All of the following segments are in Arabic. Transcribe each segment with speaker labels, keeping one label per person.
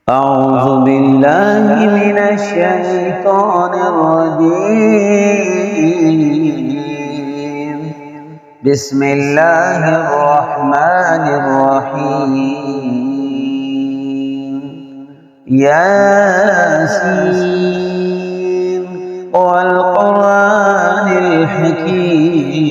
Speaker 1: أعوذ بالله من الشيطان الرجيم. بسم الله الرحمن الرحيم. ياسين والقرآن الحكيم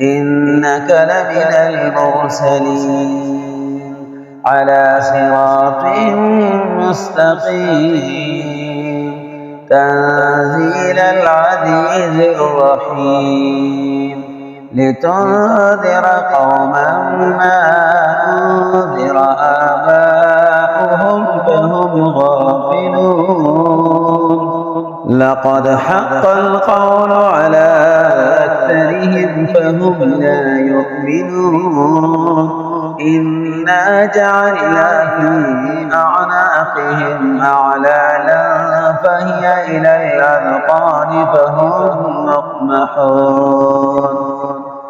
Speaker 1: إنك لمن المرسلين على صراط مستقيم تنزيل العزيز الرحيم لتنذر قوما ما أنذر آباؤهم فهم غافلون. لقد حق القول على أكثرهم فهم لا يؤمنون. إنا جعلنا في أعناقهم أغلالا فهي إلى الأذقان فهم مقمحون.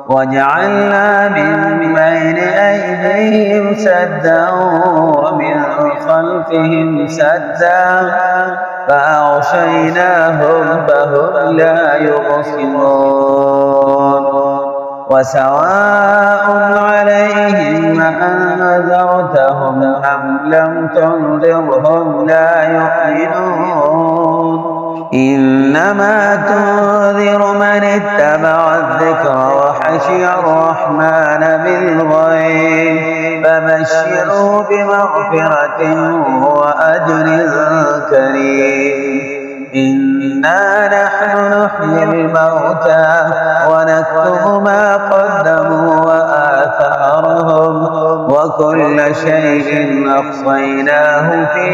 Speaker 1: وجعلنا من بين أيديهم سدا ومن خلفهم سدا فأغشيناهم فهم لا يبصرون. وسواء عليهم أأنذرتهم أم لم تنذرهم لا يؤمنون. إنما تنذر من اتبع الذكر وخشي الرحمن بالغيب فبشره بمغفرة وأجر كريم. إنا نحن نحيي الموتى ونكتب ما قدموا وآثارهم وكل شيء أحصيناه في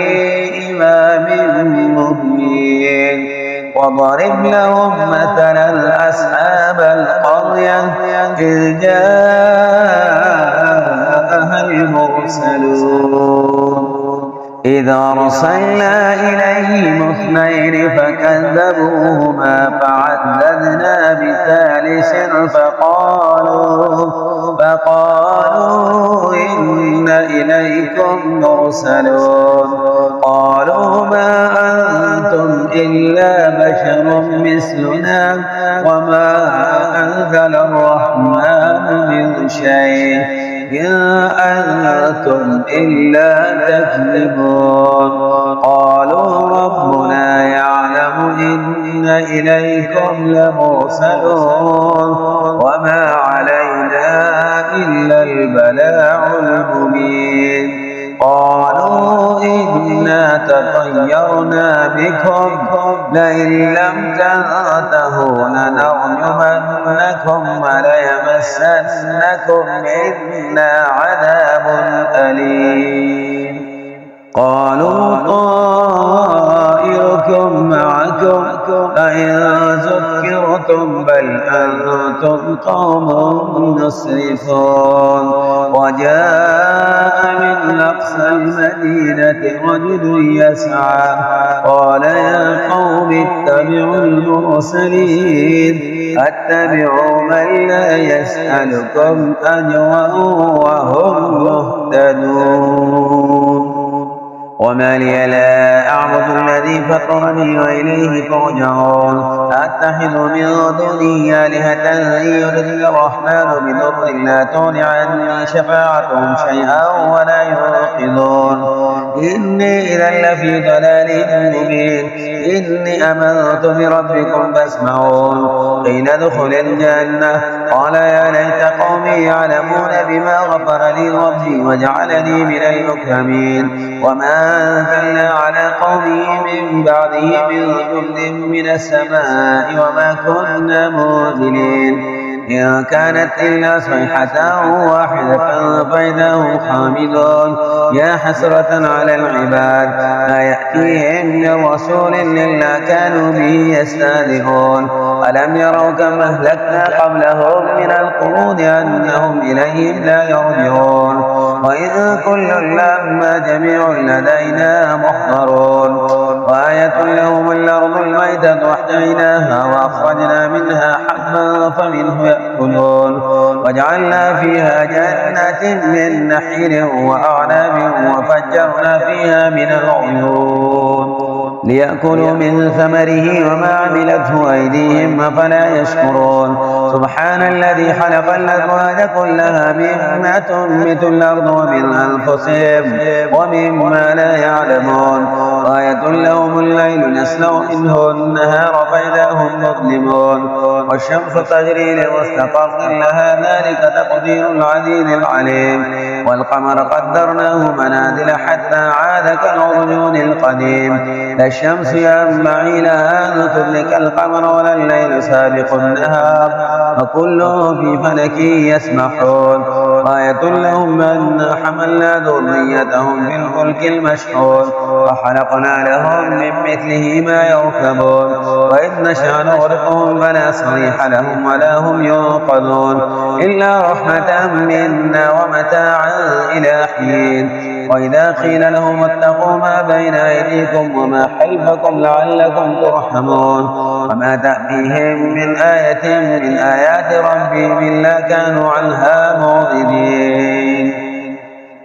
Speaker 1: إمام مبين. وضرب لهم مثلا أصحاب القرية إذ جاءها المرسلون إذ أرسلنا إليهم اثنين فكذبوهما فعززنا بثالث فقالوا إنا إليكم مرسلون. قالوا ما أنتم إلا بشر مثلنا وما أنزل الرحمن من شيء إن أنتم إلا تكذبون. قالوا ربنا يعلم إن إليكم لمرسلون وما علينا إلا البلاغ المبين. قالوا إنا تطيرنا بكم لئن لم تنتهوا لنرجمنكم وليمسنكم منا عذاب أليم. قالوا طائركم معكم أئن ذكرتم بل أنتم قوم مسرفون. وجاء من أقصى المدينة رجل يسعى قال يا قوم اتبعوا المرسلين اتبعوا من لا يسألكم أجرا وهم مهتدون. وما لي لا أعبد الذي فطرني وإليه ترجعون. أتخذ من دونه آلهة إن يردني الرحمن بضر لا تغن عني شفاعتهم شيئا ولا ينقذون. إني إذا لفي ضلال مبين. إني آمنت بربكم فاسمعون. قيل ادخل الجنة قال يا ليت قومي يعلمون بما غفر لي ربي وجعلني من المكرمين. وما أنزلنا على قومه من بعده من جند من السماء وما كنا منزلين. إن كانت إلا صيحة واحدة فإذا هم خامدون. يا حسرة على العباد ما يأتيهم من رسول إلا كانوا به يستهزئون. ألم يروا كم أهلكنا قبلهم من القرون أنهم إليهم لا يرجعون. وإذ كل لما جميع لدينا محضرون وآية لهم الأرض الميتة واحييناها وأخرجنا منها حبا فمنه يأكلون وجعلنا فيها جنات من نخيل وأعناب وفجرنا فيها من العيون ليأكلوا من ثمره وما عملته أيديهم أفلا يشكرون سبحان الذي خلق الأزواج كلها مما تنبت الأرض ومن أنفسهم ومما لا يعلمون آية لهم الليل نسلخ منه النهار فإذا هم مظلمون والشمس تجري لمستقر لها ذلك تقدير العزيز العليم والقمر قدرناه منازل حتى عاد كالعرجون القديم لا الشمس ينبغي لها أن تدرك القمر ولا الليل سابق النهار وكل في فلك يسبحون آية لهم أنا حملنا ذريتهم في الفلك المشحون وخلقنا لهم من مثله ما يركبون وإذ نشأ نغرقهم فلا صريخ لهم ولا هم ينقذون إلا رحمة منا ومتاعا إلى حين وإذا قيل لهم اتقوا ما بين أيديكم وما خلفكم لعلكم ترحمون وما تأتيهم من آية من آيات ربهم إلا كانوا عنها معرضين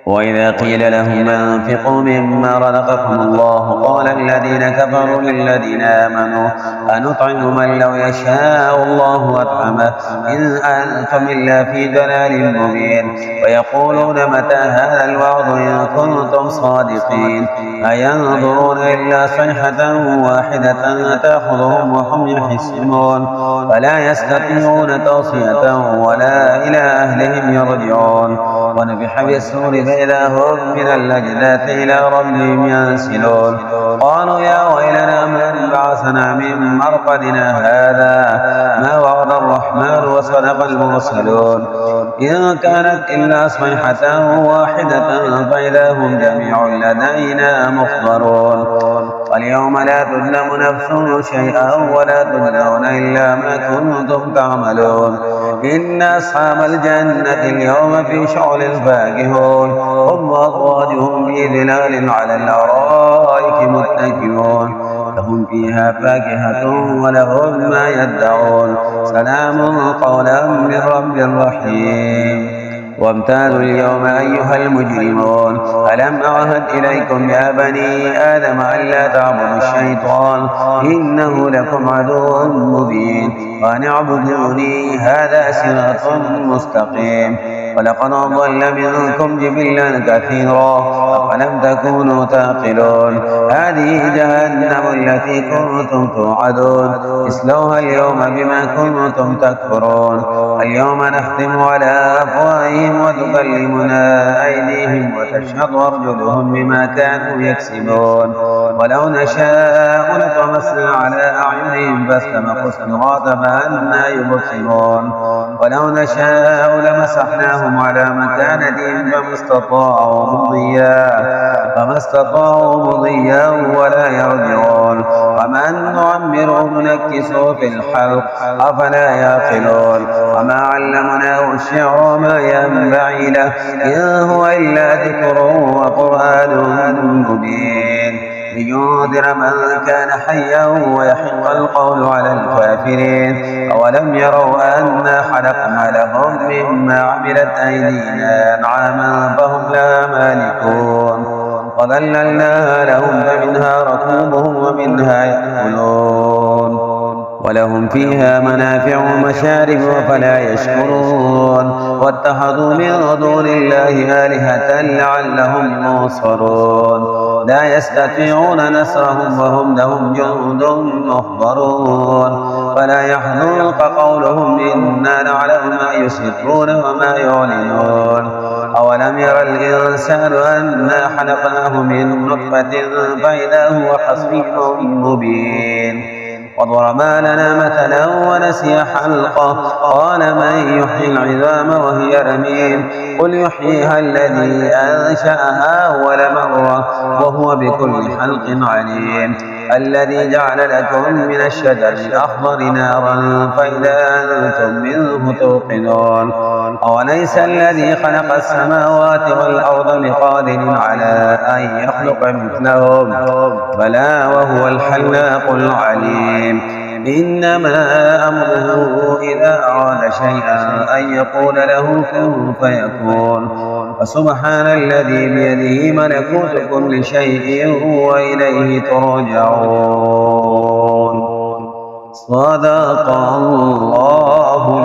Speaker 1: وإذا قيل لهم أنفقوا مما رزقكم الله قال الذين كفروا للذين آمنوا أنطعم من لو يشاء الله أطعمه إن أنتم إلا في ضلال مبين ويقولون متى هذا الوعد إن كنتم صادقين أينظرون إلا صيحة واحدة تأخذهم وهم يحسمون فلا يستطيعون توصية ولا إلى أهلهم يرجعون ونفخ بالصور فإذا هم من الأجداث إلى ربهم ينسلون قالوا يا ويلنا من بعثنا من مرقدنا هذا ما وعد الرحمن وصدق المرسلون إن كانت إلا صيحة واحدة فإذا هم جميع لدينا محضرون واليوم لا تظلم نفس شيئا ولا تجزون إلا ما كنتم تعملون إن أصحاب الجنة اليوم في شغل فاكهون هم وأزواجهم في ظلال على الأرائك متكئون لهم فيها فاكهة ولهم ما يدعون سلام قولا من رب رحيم وامتازوا اليوم أيها المجرمون ألم أعهد إليكم يا بني آدم ألا تعبدوا الشيطان إنه لكم عدو مبين وأن اعبدوني هذا صراط مستقيم ولقد ضل منكم جبلا كثيرا أفلم تكونوا تعقلون هذه جهنم التي كنتم توعدون اصلوها اليوم بما كنتم تكفرون اليوم نختم على أفواههم وتكلمنا أيديهم وتشهد أرجلهم بما كانوا يكسبون ولو نشاء لطمسنا على أعينهم فاستبقوا الصراط فأنى يبصرون ولو نشاء لمسحناهم على مكانتهم فما استطاعوا مضيا ولا يرجعون ومن نعمره ننكسه في الخلق أفلا يعقلون وما علمناه الشعر وما ينبغي له إن هو إلا ذكر وقرآن مبين لينذر من كان حيا ويحق القول على الكافرين أولم يروا أنا خلقنا لهم مما عملت أيدينا أنعاما فهم لا مالكون وذللناها لهم فمنها ركوبهم ومنها يأكلون ولهم فيها منافع ومشارب وفلا يشكرون واتخذوا من دون الله آلهة لعلهم ينصرون لا يستطيعون نصرهم وهم لهم جند محضرون فلا يحزنك قولهم إنا نعلم ما يسرون وما يعلنون أولم ير الإنسان أنا خلقناه من نطفة فإذا هو خصيم مبين وضربا لنا مثلا ونسي خلقه قال من يحيي العظام وهي رميم قل يحييها الذي أنشأها أول مرة وهو بكل خلق عليم الذي جعل لكم من الشجر الأخضر نارا فإذا أنتم منه توقدون أوليس الذي خلق السماوات والأرض بقادر على أن يخلق مثلهم بلى وهو الخلاق العليم إنما أمره إذا أراد شيئا أن يقول له كن فيكون فسبحان الذي بيده ملكوت كل شيء وإليه ترجعون صدق الله